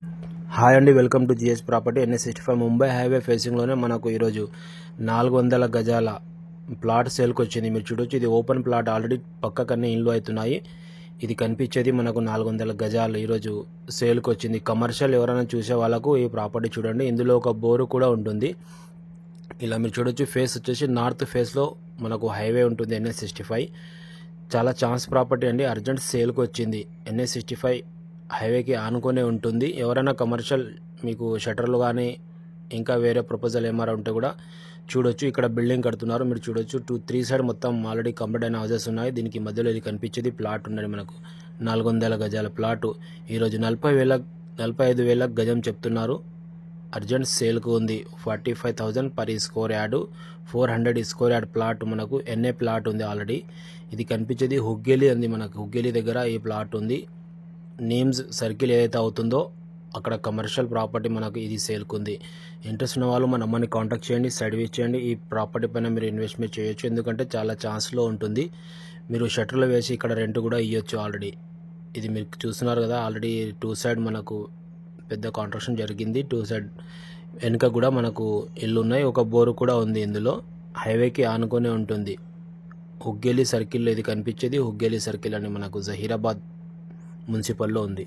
Hi అండి, welcome to GS property. NH65 Mumbai highway ఫేసింగ్లోనే మనకు ఈరోజు 400 గజాల ప్లాట్ సేల్కి వచ్చింది. మీరు చూడొచ్చు, ఇది ఓపెన్ ప్లాట్. ఆల్రెడీ పక్కకన్నీ ఇండ్లు అవుతున్నాయి. ఇది కనిపించేది మనకు 400 గజాలు ఈరోజు సేల్కి వచ్చింది. కమర్షియల్ ఎవరైనా చూసే వాళ్ళకు ఈ ప్రాపర్టీ చూడండి. ఇందులో ఒక బోరు కూడా ఉంటుంది. ఇలా మీరు చూడొచ్చు, ఫేస్ వచ్చేసి నార్త్ ఫేస్లో మనకు హైవే ఉంటుంది. NH65 చాలా ఛాన్స్ ప్రాపర్టీ అండి. అర్జెంట్ సేల్కి వచ్చింది. NH65 హైవేకి ఆనుకొనే ఉంటుంది. ఎవరైనా కమర్షియల్ మీకు షటర్లు కానీ ఇంకా వేరే ప్రపోజల్ ఏమైనా ఉంటే కూడా చూడొచ్చు. ఇక్కడ బిల్డింగ్ కడుతున్నారు, మీరు చూడొచ్చు. 2-3 సైడ్ మొత్తం ఆల్రెడీ కంప్లీట్ అయిన హౌసెస్ ఉన్నాయి. దీనికి మధ్యలో ఇది కనిపించేది ప్లాట్ ఉన్నది. మనకు 400 గజాల ప్లాటు ఈరోజు 45,000 గజం చెప్తున్నారు. అర్జెంట్ సేల్కు ఉంది. 45,000 per square yard, 400 square yard plot. మనకు NA ప్లాట్ ఉంది ఆల్రెడీ. ఇది కనిపించేది హుగ్గేలి అంది. మనకు హుగ్గేలి దగ్గర ఈ ప్లాట్ ఉంది. నేమ్స్ సర్కిల్ ఏదైతే అవుతుందో అక్కడ కమర్షియల్ ప్రాపర్టీ మనకు ఇది సేల్కుంది. ఇంట్రెస్ట్ ఉన్న వాళ్ళు మా నెంబర్ని కాంటాక్ట్ చేయండి, సైడ్ చేయండి. ఈ ప్రాపర్టీ పైన మీరు ఇన్వెస్ట్మెంట్ చేయొచ్చు, ఎందుకంటే చాలా ఛాన్స్లో ఉంటుంది. మీరు షట్టర్లు వేసి ఇక్కడ రెంట్ కూడా ఇవ్వచ్చు. ఆల్రెడీ ఇది మీరు చూస్తున్నారు కదా, ఆల్రెడీ 2 సైడ్ మనకు పెద్ద కాంట్రాక్షన్ జరిగింది. 2 సైడ్ వెనుక కూడా మనకు ఇల్లు ఉన్నాయి. ఒక బోరు కూడా ఉంది. ఇందులో హైవేకి ఆనుకొని ఉంటుంది. హుగ్గేలి సర్కిల్లో ఇది కనిపించేది హుగ్గేలి సర్కిల్ అని మనకు జహీరాబాద్ మున్సిపల్లో ఉంది.